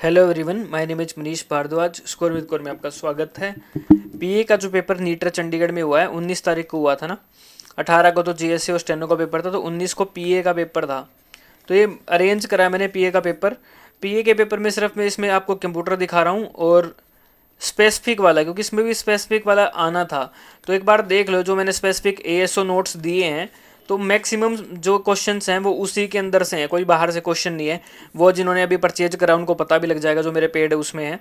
Hello everyone, my name is Manish Bhardwaj. Score with core में आपका स्वागत है। पीए का जो पेपर नीटर चंडीगढ़ में हुआ है 19 तारीख को हुआ था ना। 18 को तो जीएससी और स्टेनो का पेपर था, तो 19 को पीए का पेपर था। तो ये अरेंज करा मैंने पीए का पेपर। पीए के पेपर में सिर्फ मैं इसमें आपको कंप्यूटर दिखा रहा हूँ और स्पेसिफिक वाला, क्योंकि इसमें भी स्पेसिफिक वाला आना था। तो एक बार देख लो, जो मैंने स्पेसिफिक एएसओ नोट्स दिए हैं तो मैक्सिमम जो क्वेश्चंस हैं वो उसी के अंदर से हैं, कोई बाहर से क्वेश्चन नहीं है। वो जिन्होंने अभी परचेज करा उनको पता भी लग जाएगा, जो मेरे पेड है उसमें है।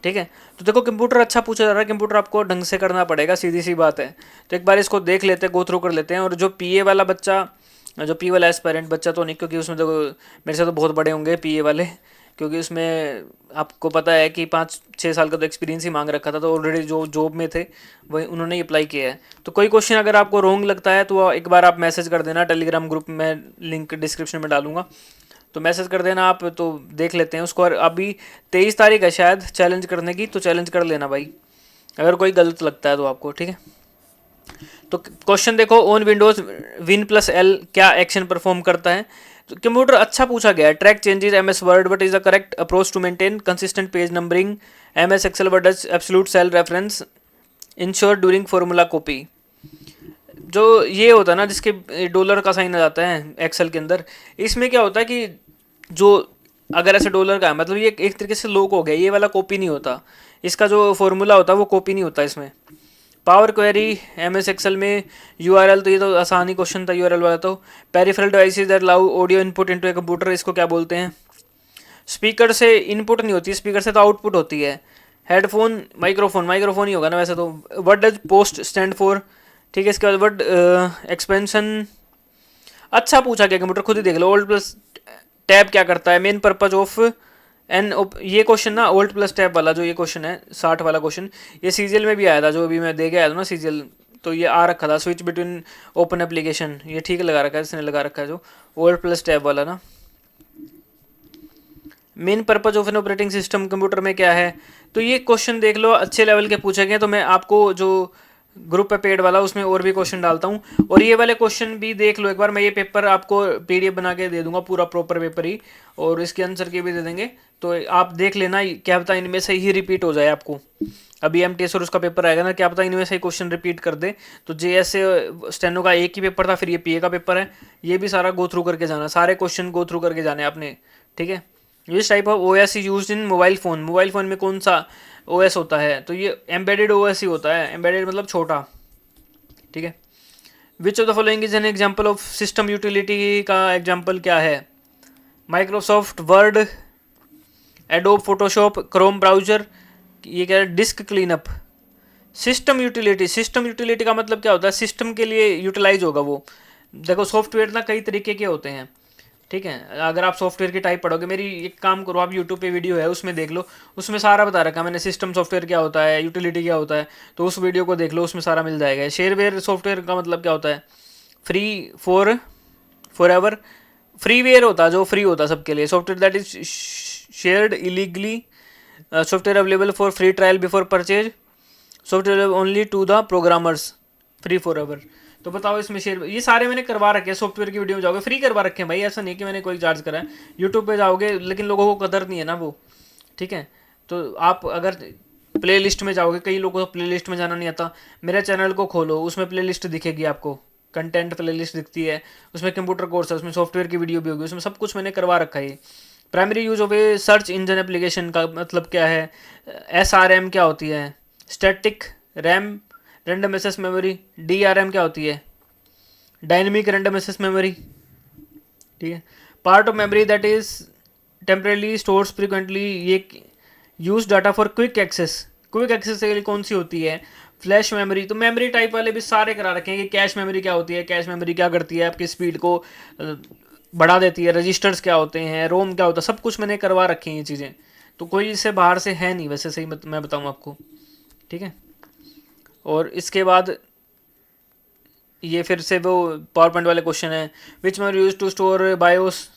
ठीक है, तो देखो कंप्यूटर अच्छा पूछा जा रहा है, कंप्यूटर आपको ढंग से करना पड़ेगा, सीधी सी बात है। तो एक बार इसको देख लेते हैं, गो थ्रू कर लेते हैं। और जो पीए वाला बच्चा, जो पी वाला एस्पायरेंट बच्चा तो नहीं, क्योंकि उसमें तो मेरे से तो बहुत बड़े होंगे पीए वाले, क्योंकि उसमें आपको पता है कि 5-6 साल का तो एक्सपीरियंस ही मांग रखा था। तो ऑलरेडी जो जॉब में थे वही उन्होंने ही अप्लाई किया है। तो कोई क्वेश्चन अगर आपको रॉन्ग लगता है तो एक बार आप मैसेज कर देना, टेलीग्राम ग्रुप में लिंक डिस्क्रिप्शन में डालूंगा, तो मैसेज कर देना आप। तो देख लेते हैं उसको। और अभी 23 तारीख है शायद चैलेंज करने की, तो चैलेंज कर लेना भाई, अगर कोई गलत लगता है तो आपको। ठीक है, तो क्वेश्चन देखो, on Windows win plus L क्या एक्शन परफॉर्म करता है। तो कंप्यूटर अच्छा पूछा गया है। Track changes M S Word, what is the correct approach to maintain consistent page numbering. M S Excel word absolute cell reference ensure during formula copy. जो ये होता है ना, जिसके डॉलर का साइन आ जाता है एक्सेल के अंदर, इसमें क्या होता है कि जो अगर ऐसे डॉलर का है मतलब ये एक तरीके से लॉक हो गया, ये वाला कॉपी नहीं होता। इसका जो फॉर्मूला होता है वो कॉपी नहीं होता इसमें। Power query M S Excel में यूआरएल, तो ये तो आसानी क्वेश्चन था यूआरएल वाला। तो peripheral devices that allow audio input into a computer, इसको क्या बोलते हैं। स्पीकर से इनपुट नहीं होती, स्पीकर से तो आउटपुट होती है। हेडफोन, माइक्रोफोन, माइक्रोफोन ही होगा ना वैसे तो। What does post stand for. ठीक है, इसके बाद वर्ड एक्सपेंशन अच्छा पूछा गया, कंप्यूटर खुद ही देख लो। ओल्ड प्लस टैब क्या करता है। मेन पर्पज ऑफ एन, ये क्वेश्चन ना ओल्ड प्लस टैब वाला जो ये क्वेश्चन है 60 वाला क्वेश्चन, ये सीजीएल में भी आया था, जो अभी मैं दे के आया था ना सीजीएल। तो ये आ रखा था, स्विच बिटवीन ओपन एप्लीकेशन, ये ठीक लगा रखा है, इसने लगा रखा है जो ओल्ड प्लस टैब वाला ना। Main purpose of an operating system computer में क्या है। तो ये क्वेश्चन देख लो, अच्छे लेवल के पूछे गए। तो मैं आपको जो ग्रुप है पेड वाला, उसमें और भी क्वेश्चन डालता हूँ, और ये वाले क्वेश्चन भी देख लो एक बार। मैं ये पेपर आपको पीडीएफ बना के दे दूंगा, पूरा प्रॉपर पेपर ही, और इसके आंसर के भी दे देंगे। तो आप देख लेना, क्या पता इनमें से ही रिपीट हो जाए आपको। अभी एमटीएस और उसका पेपर आएगा ना, क्या पता इनमें से ही क्वेश्चन रिपीट कर दे। तो जेएस स्टेनो का एक ही पेपर था, फिर ये पीए का पेपर है, ये भी सारा गो थ्रू करके जाना, सारे क्वेश्चन गो थ्रू करके जाने आपने। ठीक है, विच type of OS is used in mobile phone. Mobile phone में कौन सा ओएस होता है, तो ये एम्बेडेड ओएस ही होता है। एम्बेडेड मतलब छोटा। ठीक है, which of the following is an example of system utility का एग्जाम्पल क्या है। Microsoft word, adobe Photoshop, Chrome browser. ये क्या है, disc cleanup. System utility, system utility का मतलब क्या होता है, सिस्टम के लिए यूटिलाइज होगा वो। देखो सॉफ्टवेयर ना कई तरीके के होते हैं। ठीक है, अगर आप सॉफ्टवेयर की टाइप पढ़ोगे, मेरी एक काम करो, आप यूट्यूब पे वीडियो है उसमें देख लो, उसमें सारा बता रखा है मैंने, सिस्टम सॉफ्टवेयर क्या होता है, यूटिलिटी क्या होता है। तो उस वीडियो को देख लो, उसमें सारा मिल जाएगा। शेयरवेयर सॉफ्टवेयर का मतलब क्या होता है, फ्री फॉर एवर। फ्रीवेयर होता है जो फ्री होता है सबके लिए। Software that is shared illegally, software available for free trial before purchase, software only to the programmers, free forever. तो बताओ इसमें शेयर, ये सारे मैंने करवा रखे हैं। सॉफ्टवेयर की वीडियो में जाओगे फ्री करवा रखे हैं भाई, ऐसा नहीं कि मैंने कोई चार्ज करा है। यूट्यूब पे जाओगे, लेकिन लोगों को कदर नहीं है ना वो। ठीक है, तो आप अगर प्ले लिस्ट में जाओगे, कई लोगों को प्ले लिस्ट में जाना नहीं आता। मेरे चैनल को खोलो, उसमें प्ले लिस्ट दिखेगी आपको, कंटेंट प्ले लिस्ट दिखती है, उसमें कंप्यूटर कोर्स है, उसमें सॉफ्टवेयर की वीडियो भी होगी, उसमें सब कुछ मैंने करवा रखा है। Primary use of a search engine application का मतलब क्या है। SRM क्या होती है। Static RAM, random access memory. DRM क्या होती है, डायनेमिक रैंडम एक्सेस मेमोरी। ठीक है, part of memory that is temporarily stores frequently, ये use data for quick access. Quick access के लिए कौन सी होती है, फ्लैश मेमोरी। तो मेमोरी टाइप वाले भी सारे करा रखे हैं कि कैश मेमोरी क्या होती है, कैश मेमोरी क्या करती है, आपकी स्पीड को बढ़ा देती है, रजिस्टर्स क्या होते हैं, रोम क्या होता है, सब कुछ मैंने करवा रखी हैं ये चीज़ें। तो कोई इससे बाहर से है नहीं वैसे, सही मैं बताऊँ आपको। ठीक है, और इसके बाद ये फिर से वो पावर पॉइंट वाले क्वेश्चन है। Which memory use to store BIOS,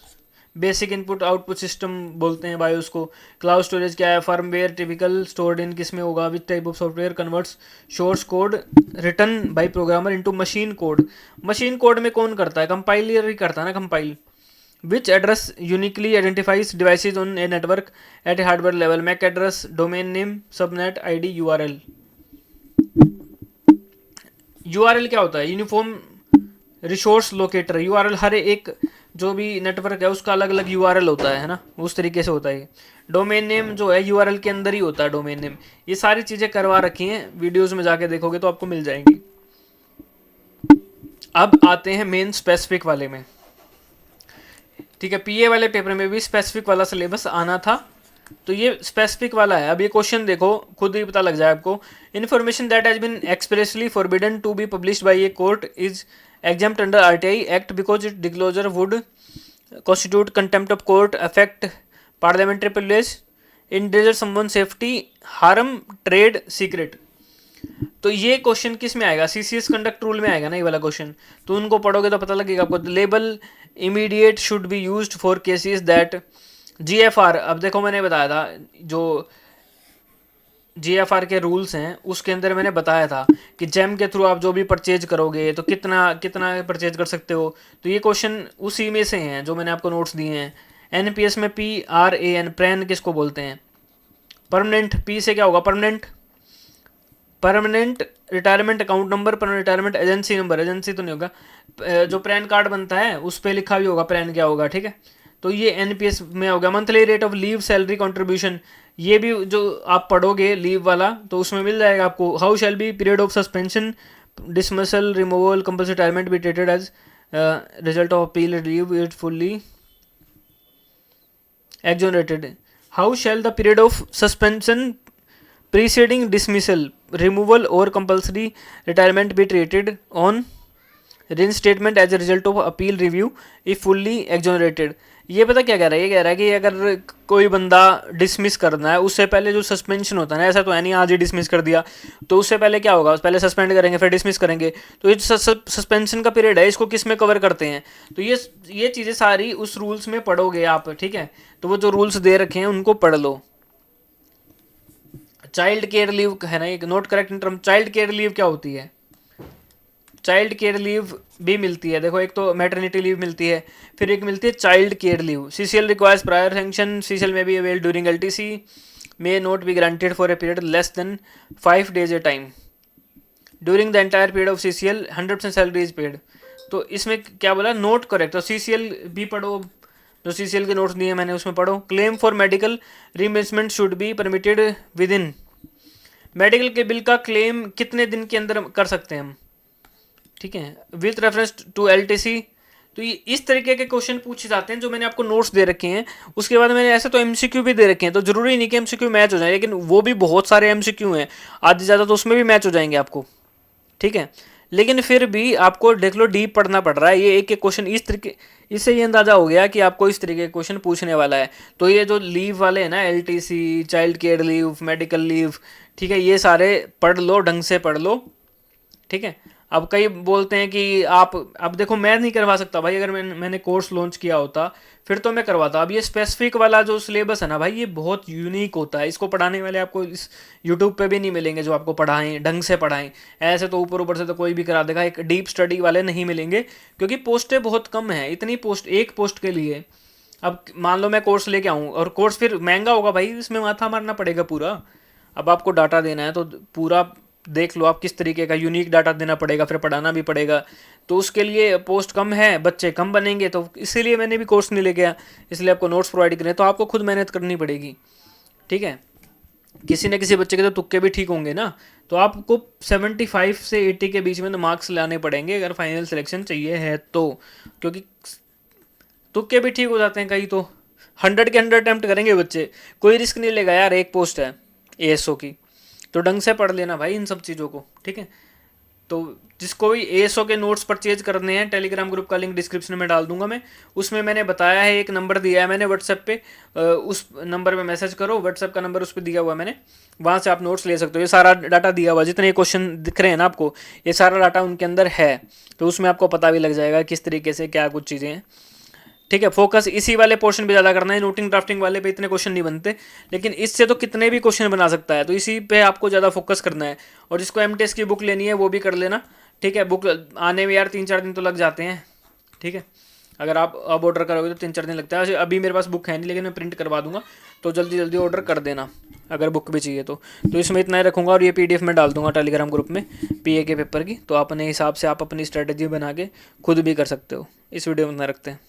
basic input output system बोलते हैं बायोस को। क्लाउड स्टोरेज क्या है, फर्मवेयर टिपिकल स्टोर्ड इन किस में होगा। Which type of software converts source code written by programmer into machine code. Machine code में कौन करता है, कंपाइलर ही करता है ना, compile. Which address uniquely identifies devices on a network at a hardware level. MAC address, domain name, subnet ID, URL. URL क्या होता है? Uniform resource locator. यूआरएल हर एक जो भी नेटवर्क है उसका अलग अलग यूआरएल होता है ना, उस तरीके से होता है। डोमेन नेम जो है यूआरएल के अंदर ही होता है डोमेन नेम। ये सारी चीज़ें करवा रखी हैं, वीडियोस में जाके देखोगे तो आपको मिल जाएंगी। अब आते हैं मेन स्पेसिफिक वाले में। ठीक है, पीए वाले पेपर में भी स्पेसिफिक वाला सिलेबस आना था, तो ये स्पेसिफिक वाला है। अब ये क्वेश्चन देखो, खुद ही पता लग जाए आपको। Information that has been expressly forbidden to be published by a court is exempt under RTI act because it disclosure would constitute contempt of court, affect parliamentary privilege, endanger someone's safety, harm trade secret। तो ये question किस में आएगा? CCS conduct rule में आएगा ना ये वाला क्वेश्चन। तो उनको पढ़ोगे तो पता लगेगा आपको। Label immediate should be used for cases that GFR. अब देखो मैंने बताया था जो जीएफआर के रूल्स हैं उसके अंदर मैंने बताया था कि जेम के थ्रू आप जो भी परचेज करोगे तो कितना कितना परचेज कर सकते हो। तो ये क्वेश्चन उसी में से हैं जो मैंने आपको नोट्स दिए हैं। एनपीएस में PRAN, प्रैन किसको बोलते हैं? परमानेंट। पी से क्या होगा? Permanent, permanent retirement account number, permanent retirement agency number. Agency तो नहीं होगा। जो प्रैन कार्ड बनता है उस पर लिखा भी होगा प्रैन क्या होगा। ठीक है, तो ये एनपीएस में होगा। Monthly rate of leave, salary contribution, ये भी जो आप पढ़ोगे लीव वाला तो उसमें मिल जाएगा आपको। How shall be period of suspension, dismissal, removal, compulsory retirement be treated as result of appeal, leave it fully exonerated। How shall the period of suspension preceding dismissal, removal or compulsory retirement be treated on reinstatement as a result of appeal review if fully exonerated। ये पता क्या कह रहा है? ये कह रहा है कि अगर कोई बंदा डिसमिस करना है उससे पहले जो सस्पेंशन होता है ना, ऐसा तो है नहीं आज ही डिसमिस कर दिया, तो उससे पहले क्या होगा? पहले सस्पेंड करेंगे फिर डिसमिस करेंगे। तो ये सस्पेंशन का पीरियड है, इसको किस में कवर करते हैं? तो ये चीज़ें सारी उस रूल्स में पढ़ोगे आप। ठीक है, तो वो जो रूल्स दे रखे हैं उनको पढ़ लो। चाइल्ड केयर लीव है ना एक, note correct in term. Child care leave क्या होती है? चाइल्ड केयर लीव भी मिलती है। देखो, एक तो मैटरनिटी लीव मिलती है, फिर एक मिलती है child care leave. CCL requires prior sanction. CCL में be avail during LTC, may not be granted for a period less than 5 days a time. During the entire period of CCL 100% salary is paid. तो इसमें क्या बोला? Note correct. तो CCL भी पढ़ो, जो CCL के नोट्स दिए मैंने उसमें पढ़ो। Claim for medical reimbursement should be permitted with in. Medical के बिल का क्लेम कितने दिन के अंदर कर सकते हैं हम? ठीक है, विथ रेफरेंस टू एलटीसी। तो ये इस तरीके के क्वेश्चन पूछे जाते हैं जो मैंने आपको नोट्स दे रखे हैं। उसके बाद मैंने ऐसे तो एमसीक्यू भी दे रखे हैं, तो जरूरी नहीं कि एमसीक्यू मैच हो जाए, लेकिन वो भी बहुत सारे एमसीक्यू हैं आधे ज़्यादा, तो उसमें भी मैच हो जाएंगे आपको। ठीक है, लेकिन फिर भी आपको देख लो डीप पढ़ना पड़ रहा है। ये एक एक क्वेश्चन इस तरीके, इससे ये अंदाजा हो गया कि आपको इस तरीके के क्वेश्चन पूछने वाला है। तो ये जो लीव वाले हैं ना, LTC, child care leave, medical leave, ठीक है, ये सारे पढ़ लो, ढंग से पढ़ लो। ठीक है, अब कई बोलते हैं कि आप, अब देखो मैं नहीं करवा सकता भाई, अगर मैंने कोर्स लॉन्च किया होता फिर तो मैं करवाता। अब ये स्पेसिफिक वाला जो सिलेबस है ना भाई, ये बहुत यूनिक होता है। इसको पढ़ाने वाले आपको इस यूट्यूब पे भी नहीं मिलेंगे जो आपको पढ़ाएं, ढंग से पढ़ाएं। ऐसे तो ऊपर ऊपर से तो कोई भी करा देगा, एक डीप स्टडी वाले नहीं मिलेंगे, क्योंकि पोस्टें बहुत कम हैं। इतनी पोस्ट एक पोस्ट के लिए, अब मान लो मैं कोर्स लेके आऊँ और कोर्स फिर महंगा होगा भाई, इसमें माथा मारना पड़ेगा पूरा। अब आपको डाटा देना है तो पूरा देख लो आप किस तरीके का यूनिक डाटा देना पड़ेगा, फिर पढ़ाना भी पड़ेगा। तो उसके लिए पोस्ट कम है, बच्चे कम बनेंगे, तो इसीलिए मैंने भी कोर्स नहीं ले गया, इसलिए आपको नोट्स प्रोवाइड करें। तो आपको खुद मेहनत करनी पड़ेगी। ठीक है, किसी न किसी बच्चे के तो तुक्के भी ठीक होंगे ना, तो आपको 75 से 80 के बीच में तो मार्क्स लाने पड़ेंगे अगर फाइनल सिलेक्शन चाहिए है तो, क्योंकि तुक्के भी ठीक हो जाते हैं कई। तो 100 के 100 अटैम्प्ट करेंगे बच्चे, कोई रिस्क नहीं लेगा यार। एक पोस्ट है एएसओ की, तो ढंग से पढ़ लेना भाई इन सब चीज़ों को। ठीक है, तो जिसको भी एएसओ के नोट्स परचेज करने हैं, टेलीग्राम ग्रुप का लिंक डिस्क्रिप्शन में डाल दूंगा मैं। उसमें मैंने बताया है, एक नंबर दिया है मैंने व्हाट्सएप पे, उस नंबर पे मैसेज करो। व्हाट्सएप का नंबर उस पर दिया हुआ है मैंने, वहाँ से आप नोट्स ले सकते हो। ये सारा डाटा दिया हुआ, जितने क्वेश्चन दिख रहे हैं ना आपको, ये सारा डाटा उनके अंदर है। तो उसमें आपको पता भी लग जाएगा किस तरीके से क्या कुछ चीज़ें हैं। ठीक है, फोकस इसी वाले पोर्शन पे ज़्यादा करना है। नोटिंग ड्राफ्टिंग वाले पे इतने क्वेश्चन नहीं बनते, लेकिन इससे तो कितने भी क्वेश्चन बना सकता है, तो इसी पे आपको ज़्यादा फोकस करना है। और जिसको एमटीएस की बुक लेनी है वो भी कर लेना। ठीक है, बुक आने में यार 3-4 दिन तो लग जाते हैं। ठीक है, अगर आप अब ऑर्डर करोगे तो 3-4 दिन लगता है। अभी मेरे पास बुक है नहीं, लेकिन मैं प्रिंट करवा दूंगा, तो जल्दी जल्दी ऑर्डर कर देना अगर बुक भी चाहिए तो इसमें इतना ही रखूँगा। और ये PDF में डाल दूंगा टेलीग्राम ग्रुप में PA के पेपर की, तो अपने हिसाब से आप अपनी स्ट्रेटजी बना के खुद भी कर सकते हो। इस वीडियो में इतना रखते हैं।